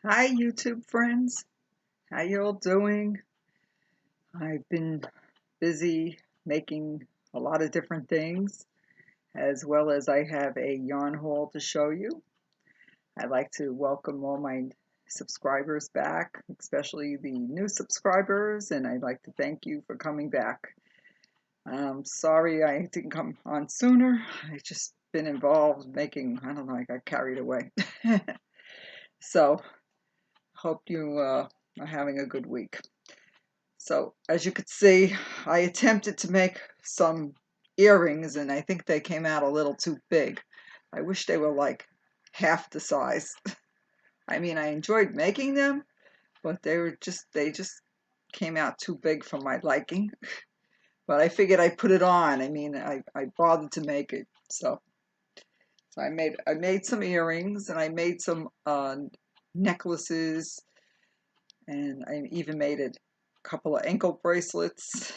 Hi YouTube friends, how you all doing? I've been busy making a lot of different things, as well as I have a yarn haul to show you. I'd like to welcome all my subscribers back, especially the new subscribers, and I'd like to thank you for coming back. Sorry I didn't come on sooner. I've just been involved making, I don't know, I got carried away. So, hope you are having a good week. So as you could see, I attempted to make some earrings and I think they came out a little too big. I wish they were like half the size. I mean, I enjoyed making them, but they just came out too big for my liking. But I figured I'd put it on. I mean, I bothered to make it. So I made some earrings and I made some necklaces, and I even made a couple of ankle bracelets,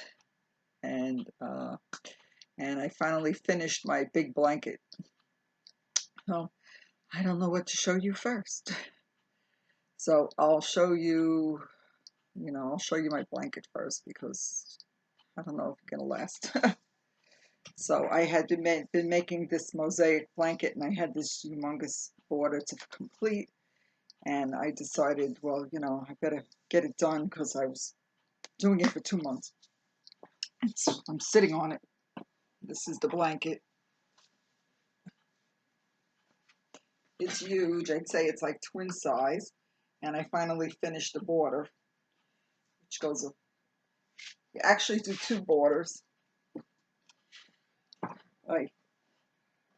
and I finally finished my big blanket. So I don't know what to show you first. So I'll show you, I'll show you my blanket first because I don't know if it's gonna last. So I had been making this mosaic blanket, and I had this humongous border to complete, and I decided, well, I better get it done because I was doing it for 2 months. I'm sitting on it. This is the blanket. It's huge. I'd say it's like twin size. And I finally finished the border, which goes, you actually do 2 borders. Like,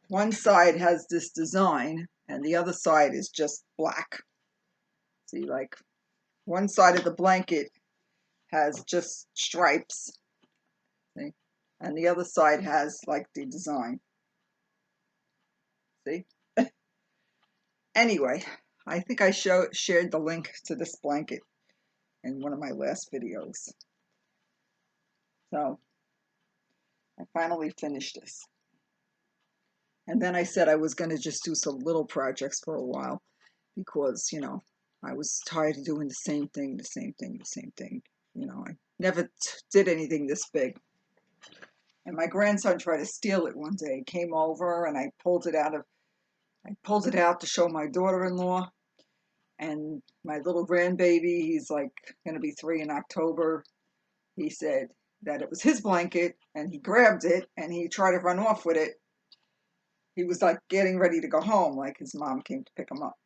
one side has this design and the other side is just black. See, like, one side of the blanket has just stripes, see? And the other side has like the design. See? Anyway, I think I shared the link to this blanket in one of my last videos. So I finally finished this. And then I said I was going to just do some little projects for a while because, I was tired of doing the same thing. I never did anything this big. And my grandson tried to steal it one day. He came over and I pulled it out to show my daughter-in-law. And my little grandbaby, he's like going to be 3 in October. He said that it was his blanket and he grabbed it and he tried to run off with it. He was like getting ready to go home, like his mom came to pick him up.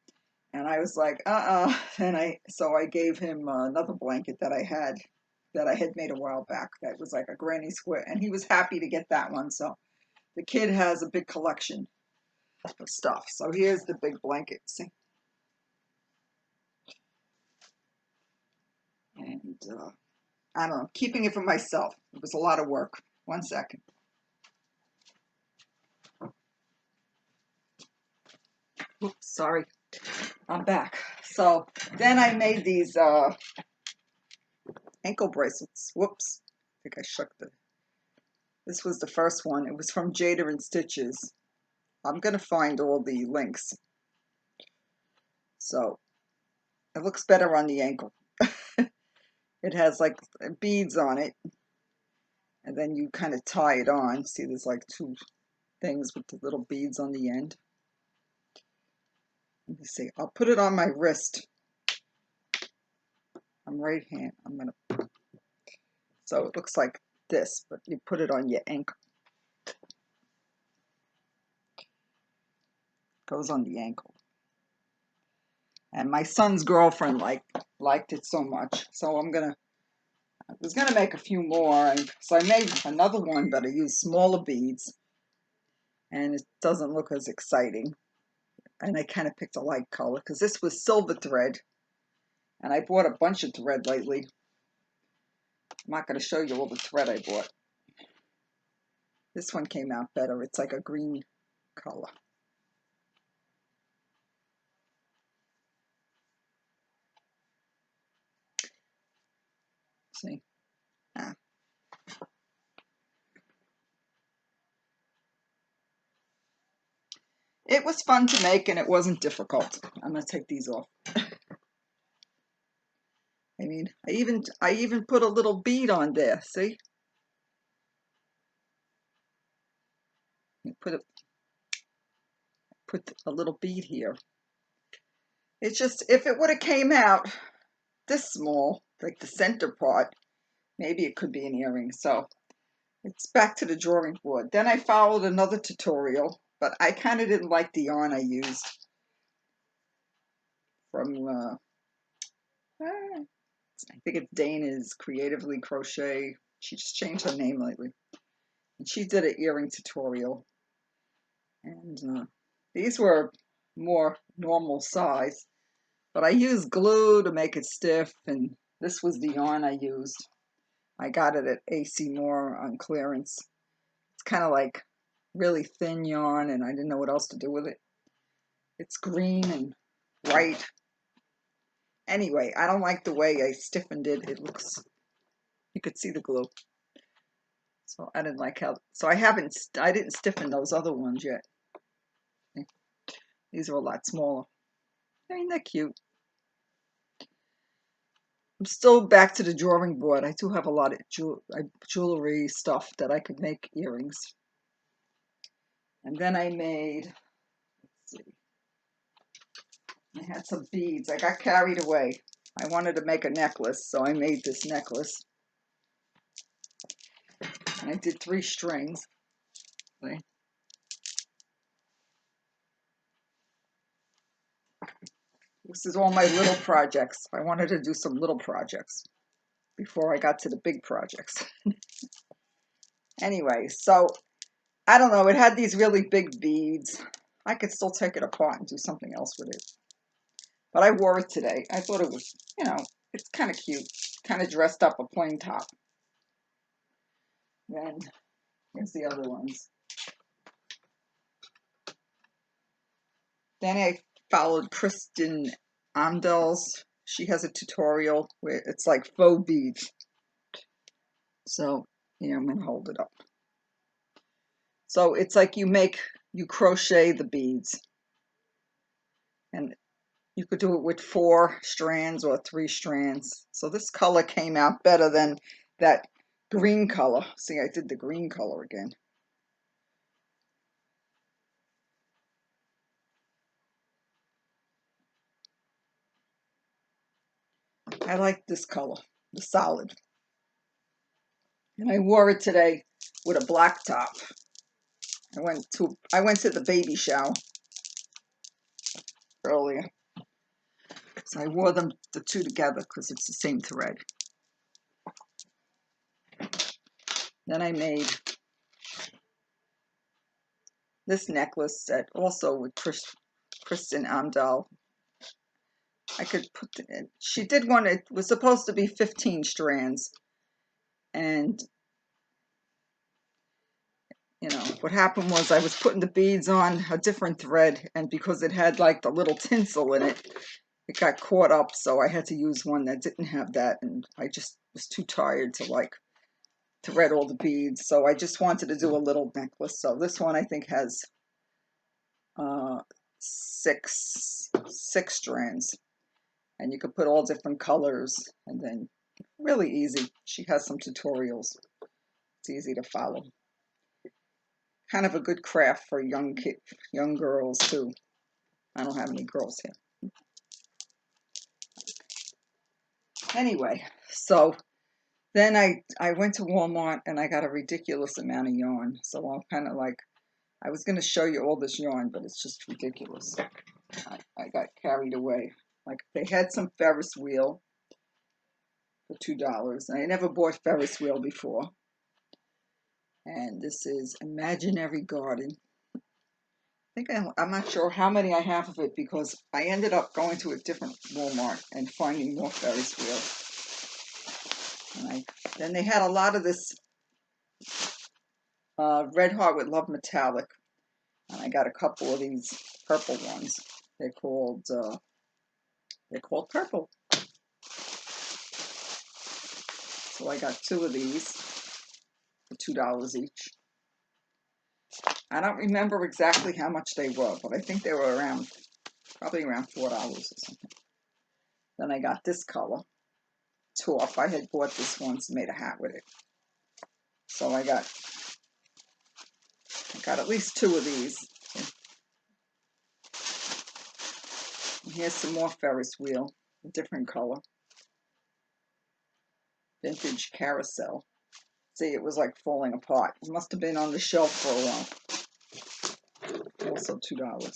And I was like, and so I gave him another blanket that I had made a while back that was like a granny square, and he was happy to get that one. So the kid has a big collection of stuff. So here's the big blanket, see? And I don't know, keeping it for myself. It was a lot of work. 1 second. Oops, sorry. I'm back. So then I made these ankle bracelets. Whoops. I think I shook this was the first one. It was from Jada and Stitches. I'm going to find all the links. So it looks better on the ankle. It has like beads on it. And then you kind of tie it on. See, there's like 2 things with the little beads on the end. Let me see. I'll put it on my wrist. I'm right hand. So it looks like this, but you put it on your ankle. Goes on the ankle. And my son's girlfriend liked it so much. So I was gonna make a few more. So I made another one, but I used smaller beads. And it doesn't look as exciting. And I kind of picked a light color because this was silver thread. And I bought a bunch of thread lately. I'm not going to show you all the thread I bought. This one came out better. It's like a green color. See? It was fun to make and it wasn't difficult. I'm going to take these off. I mean, I even put a little bead on there, see? Put a little bead here. It's just, if it would have came out this small, like the center part, maybe it could be an earring. So it's back to the drawing board. Then I followed another tutorial, but I kind of didn't like the yarn I used from, I think it's Dana's Creatively Crochet. She just changed her name lately. And she did an earring tutorial. And these were more normal size. But I used glue to make it stiff, and this was the yarn I used. I got it at AC Moore on clearance. It's kind of like really thin yarn, and I didn't know what else to do with it. It's green and white. Anyway, I don't like the way I stiffened it. It looks, you could see the glue. So I didn't like how, so I didn't stiffen those other ones yet. These are a lot smaller. I mean, they're cute. I'm still back to the drawing board. I do have a lot of jewelry stuff that I could make earrings. And then I made, let's see, I had some beads. I got carried away. I wanted to make a necklace, so I made this necklace. And I did 3 strings. See? This is all my little projects. I wanted to do some little projects before I got to the big projects. Anyway, so I don't know. It had these really big beads. I could still take it apart and do something else with it. But I wore it today. I thought it was, you know, it's kind of cute. Kind of dressed up a plain top. Then here's the other ones. Then I followed Kristin Omdahl's. She has a tutorial where it's like faux beads. So, here, I'm going to hold it up. So it's like you crochet the beads. And you could do it with 4 strands or 3 strands. So this color came out better than that green color. See, I did the green color again. I like this color, the solid. And I wore it today with a black top. I went to the baby shower earlier. So I wore the 2 together because it's the same thread. Then I made this necklace that also with Kristin Omdahl. I could put she did one, it was supposed to be 15 strands. And you know, what happened was I was putting the beads on a different thread, and because it had like the little tinsel in it, it got caught up, so I had to use one that didn't have that, and I just was too tired to like thread all the beads, so I just wanted to do a little necklace. So this one I think has 6 strands, and you could put all different colors, and then really easy. She has some tutorials. It's easy to follow. Kind of a good craft for young girls too. I don't have any girls here. Anyway, so then I went to Walmart and I got a ridiculous amount of yarn. So I'm kind of like, I was going to show you all this yarn, but it's just ridiculous. I got carried away. Like, they had some Ferris wheel for $2. And I never bought Ferris wheel before. And this is Imaginary Garden. I'm not sure how many I have of it because I ended up going to a different Walmart and finding more Ferris wheel. And then they had a lot of this Red Heart with Love metallic, and I got a couple of these purple ones. They're called purple. So I got 2 of these for $2 each. I don't remember exactly how much they were, but I think they were probably around $4 or something. Then I got this color. torf. I had bought this once and made a hat with it. So I got at least 2 of these. And here's some more Ferris wheel, a different color. Vintage carousel. See, it was like falling apart. It must have been on the shelf for a while. Also $2.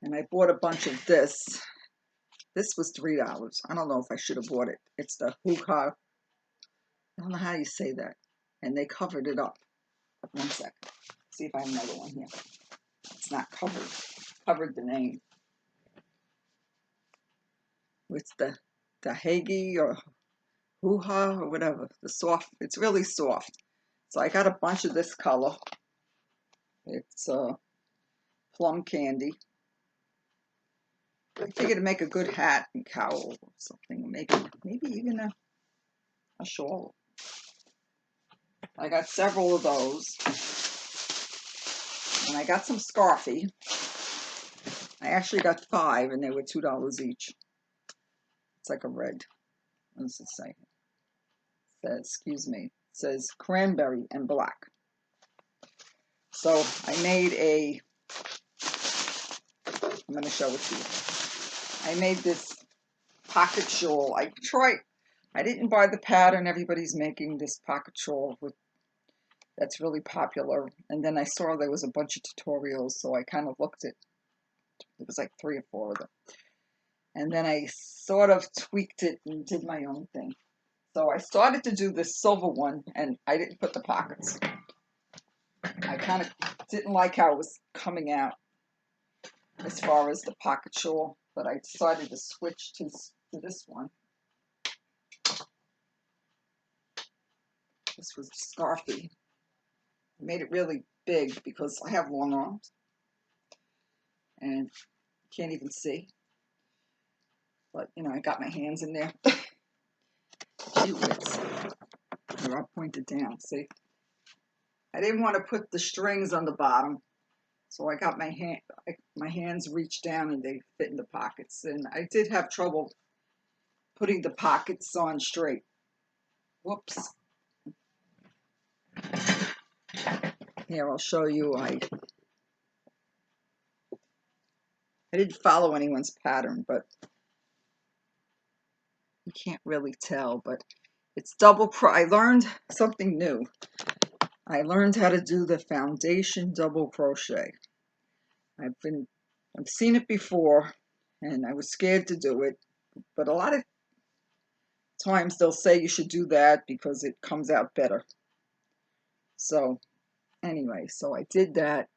And I bought a bunch of this. This was $3. I don't know if I should have bought it. It's the hookah. I don't know how you say that. And they covered it up. One sec. See if I have another one here. It's not covered. Covered the name. It's the Hagi or hoo-ha or whatever. The soft. It's really soft. So I got a bunch of this color. It's plum candy. I figured to make a good hat and cowl or something. Maybe even a shawl. I got several of those. And I got some scarfy. I actually got 5 and they were $2 each. It's like a red. What does it say? It says, excuse me, it says cranberry and black. So I made I'm going to show it to you. I made this pocket shawl. I didn't buy the pattern. Everybody's making this pocket shawl that's really popular. And then I saw there was a bunch of tutorials, so I kind of looked at, it was like 3 or 4 of them. And then I sort of tweaked it and did my own thing. So I started to do this silver one, and I didn't put the pockets. I kind of didn't like how it was coming out as far as the pocket shawl, but I decided to switch to this one. This was scarfy. I made it really big because I have long arms, and you can't even see. But, you know, I got my hands in there. Gee whiz. They're all pointed down, see? I didn't want to put the strings on the bottom, so I got my hands reached down and they fit in the pockets. And I did have trouble putting the pockets on straight. Whoops. Here, I'll show you. I didn't follow anyone's pattern, but you can't really tell, but it's double crochet. I learned something new. I learned how to do the foundation double crochet. I've seen it before, and I was scared to do it, but a lot of times they'll say you should do that because it comes out better. So anyway, so I did that,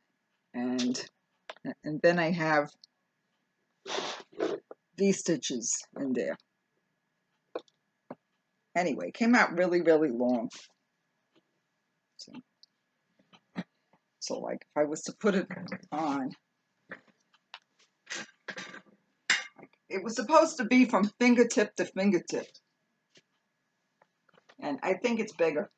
and then I have these stitches in there. Anyway, it came out really, really long. So like if I was to put it on, it was supposed to be from fingertip to fingertip. And I think it's bigger.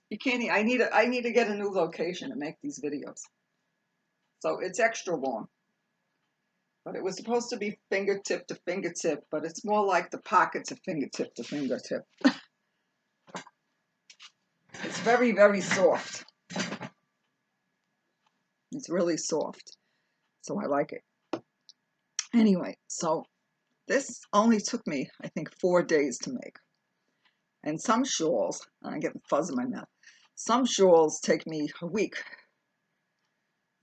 You can't, I need to get a new location to make these videos. So it's extra long. But it was supposed to be fingertip to fingertip, but it's more like the pockets of fingertip to fingertip. It's very, very soft. It's really soft. So I like it. Anyway, so this only took me, I think, 4 days to make. And some shawls, I'm getting fuzz in my mouth, some shawls take me a week.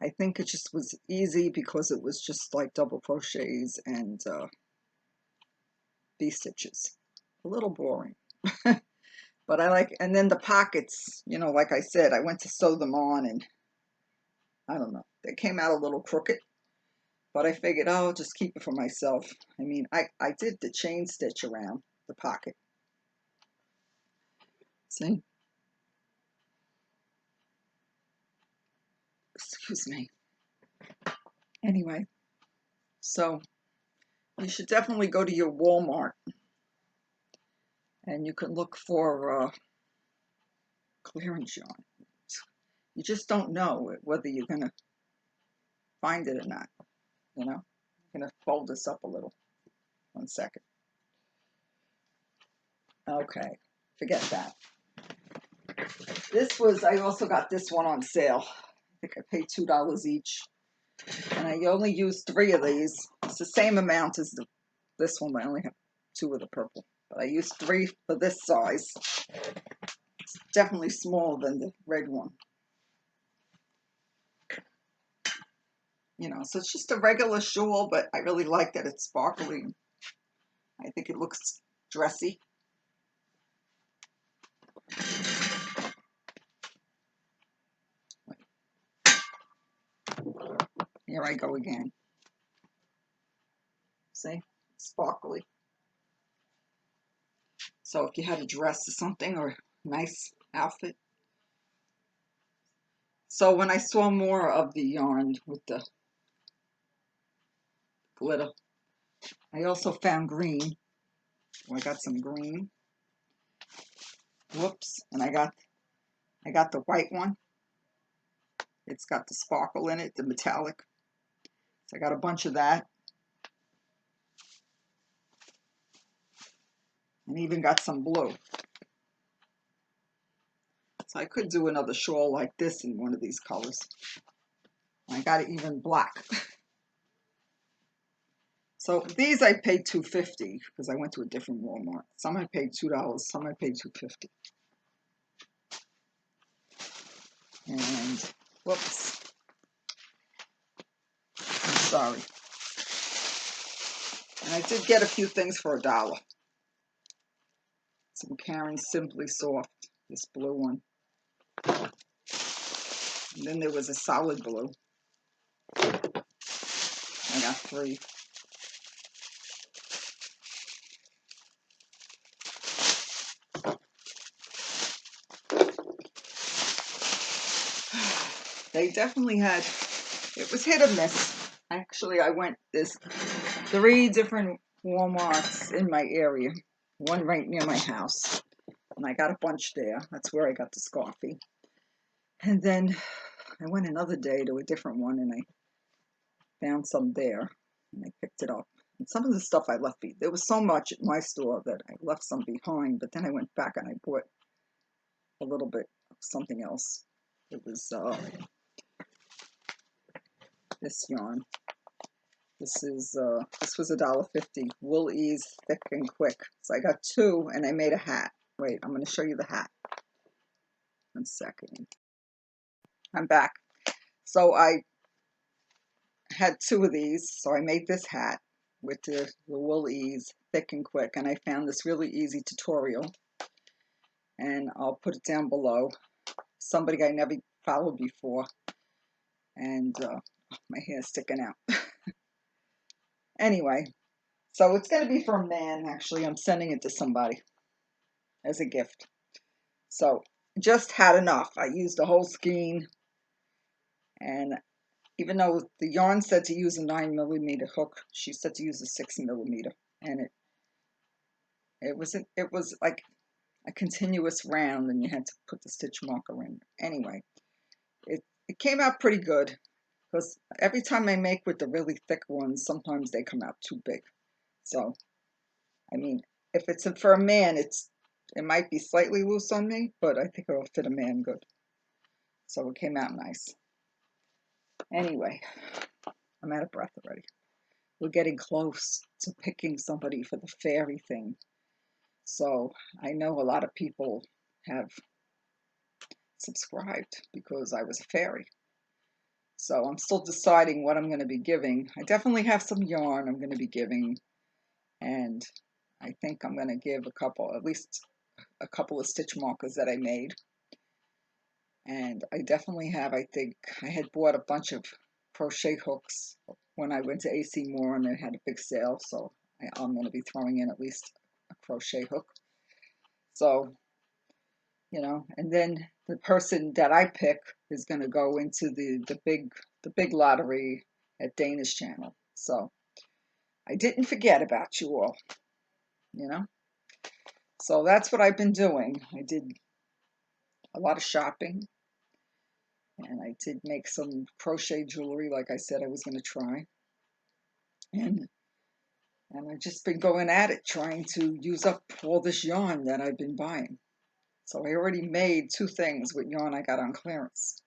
I think it just was easy because it was just like double crochets and V-stitches. A little boring. But I like, and then the pockets, you know, like I said, I went to sew them on and I don't know, they came out a little crooked. But I figured, oh, I'll just keep it for myself. I mean, I did the chain stitch around the pocket. See? Excuse me. Anyway, so you should definitely go to your Walmart and you can look for clearance yarn. You just don't know whether you're going to find it or not, you know? I'm going to fold this up a little. 1 second. Okay, forget that. This was, I also got this one on sale. I think I paid $2 each. And I only used 3 of these. It's the same amount as this one, but I only have 2 of the purple. But I used 3 for this size. It's definitely smaller than the red one. You know, so it's just a regular shawl, but I really like that it's sparkly. I think it looks dressy. Here I go again. See? Sparkly. So if you had a dress or something, or a nice outfit. So when I saw more of the yarn with the glitter, I also found green. Well, I got some green. Whoops. And I got the white one. It's got the sparkle in it, the metallic. So I got a bunch of that. And even got some blue. So I could do another shawl like this in one of these colors. I got it even black. So these I paid $2.50 because I went to a different Walmart. Some I paid $2, some I paid $2.50. And whoops. I'm sorry. And I did get a few things for $1. Some Karen's Simply Soft, this blue one. And then there was a solid blue. I got 3. They definitely had, it was hit or miss. Actually, I went, there's 3 different Walmarts in my area. One right near my house. And I got a bunch there. That's where I got the scarfie. And then I went another day to a different one and I found some there. And I picked it up. And some of the stuff I left, there was so much at my store that I left some behind. But then I went back and I bought a little bit of something else. It was this yarn. This was $1.50. Wool Ease Thick and Quick. So I got 2 and I made a hat. Wait, I'm going to show you the hat. 1 second. I'm back. So I had 2 of these. So I made this hat with the Wool Ease Thick and Quick. And I found this really easy tutorial. And I'll put it down below. Somebody I never followed before. And my hair's sticking out. Anyway, so it's going to be for a man, actually. I'm sending it to somebody as a gift. So just had enough. I used a whole skein. And even though the yarn said to use a 9mm hook, she said to use a 6mm. And it was like a continuous round, and you had to put the stitch marker in. Anyway, it came out pretty good. Because every time I make with the really thick ones, sometimes they come out too big. So, I mean, if it's for a man, it might be slightly loose on me, but I think it'll fit a man good. So it came out nice. Anyway, I'm out of breath already. We're getting close to picking somebody for the fairy thing. So I know a lot of people have subscribed because I was a fairy. So I'm still deciding what I'm going to be giving. I definitely have some yarn I'm going to be giving. And I think I'm going to give at least a couple of stitch markers that I made. And I definitely have, I think, I had bought a bunch of crochet hooks when I went to AC Moore and they had a big sale. So I'm going to be throwing in at least a crochet hook. So, you know, and then the person that I pick is going to go into the big lottery at Dana's channel. So I didn't forget about you all, you know. So that's what I've been doing. I did a lot of shopping, and I did make some crochet jewelry like I said I was going to try. And I've just been going at it, trying to use up all this yarn that I've been buying. So I already made 2 things with yarn I got on clearance.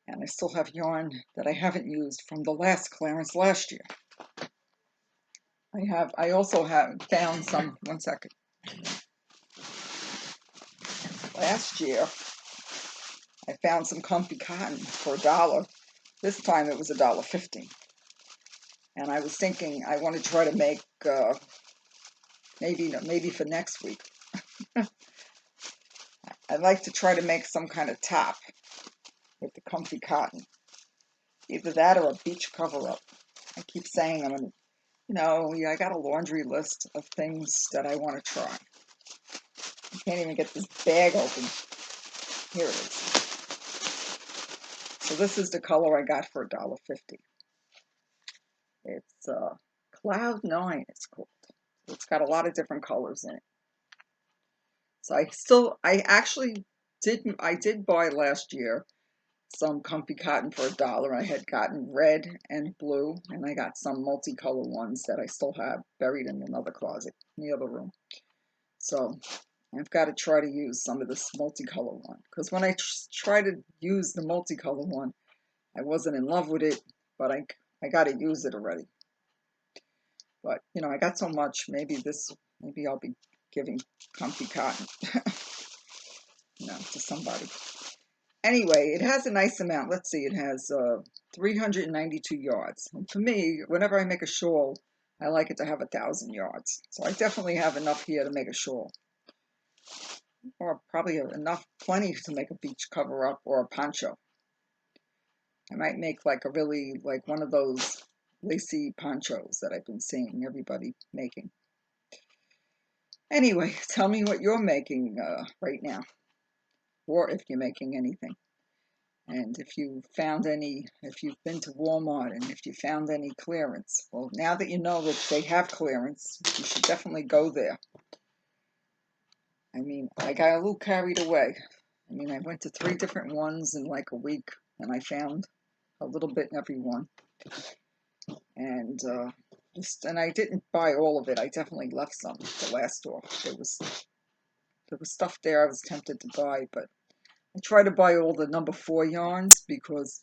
And I still have yarn that I haven't used from the last clearance last year. I also have found some, one second. Last year, I found some comfy cotton for $1. This time it was $1.50. And I was thinking I want to try to make, maybe for next week. I'd like to try to make some kind of top with the comfy cotton. Either that or a beach cover-up. I keep saying I'm going to, I got a laundry list of things that I want to try. I can't even get this bag open. Here it is. So this is the color I got for $1.50. It's Cloud 9, it's called. It's got a lot of different colors in it. So I did buy last year some comfy cotton for $1. I had gotten red and blue, and I got some multicolor ones that I still have buried in another closet in the other room. So I've got to try to use some of this multicolor one, because when I try to use the multicolor one, I wasn't in love with it, but I got to use it already. But I got so much. Maybe I'll be giving comfy cotton, to somebody. Anyway, it has a nice amount. Let's see, it has 392 yards. And for me, whenever I make a shawl, I like it to have 1,000 yards. So I definitely have enough here to make a shawl. Or probably plenty to make a beach cover-up or a poncho. I might make like one of those lacy ponchos that I've been seeing everybody making. Anyway, tell me what you're making right now, or if you're making anything. And if you've been to Walmart and if you found any clearance. Well, now that you know that they have clearance, you should definitely go there. I mean, I got a little carried away. I mean, I went to 3 different ones in like a week, and I found a little bit in every one. And I didn't buy all of it. I definitely left some at the last store. There was stuff there I was tempted to buy, but I try to buy all the number 4 yarns, because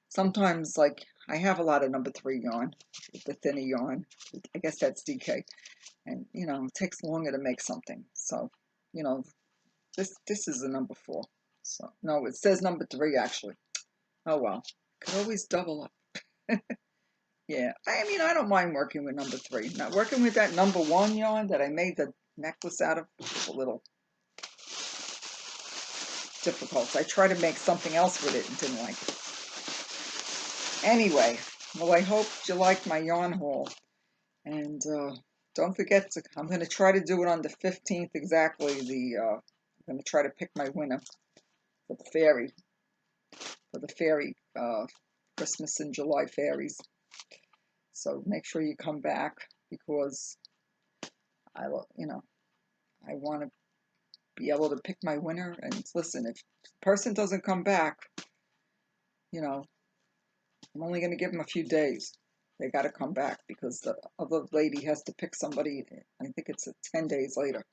sometimes, like, I have a lot of number 3 yarn, the thinner yarn. I guess that's DK. And, it takes longer to make something. So, this is the number 4. So, no, it says number 3, actually. Oh, well. Could always double up. Yeah, I mean, I don't mind working with number 3. Now, working with that number 1 yarn that I made the necklace out of was a little difficult. I tried to make something else with it and didn't like it. Anyway, well, I hope you liked my yarn haul. And don't forget I'm going to try to do it on the 15th exactly. I'm going to try to pick my winner for the fairy Christmas in July fairies. So make sure you come back, because I want to be able to pick my winner. And listen, if the person doesn't come back, I'm only going to give them a few days. They got to come back, because the other lady has to pick somebody. I think it's 10 days later.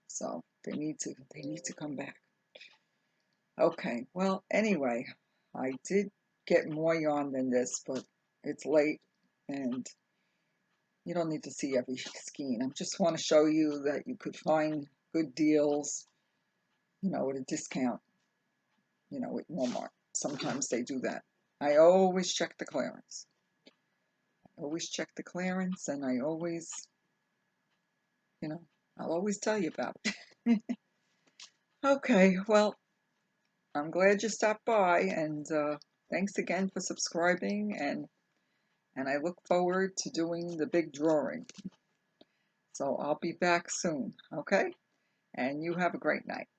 So they need to come back. Okay, well, anyway, I did get more yarn than this, but it's late, and you don't need to see every skein. I just want to show you that you could find good deals, at a discount, at Walmart. Sometimes they do that. I always check the clearance. And I always, I'll always tell you about it. Okay, well, I'm glad you stopped by, and thanks again for subscribing, and I look forward to doing the big drawing. So I'll be back soon, okay? And you have a great night.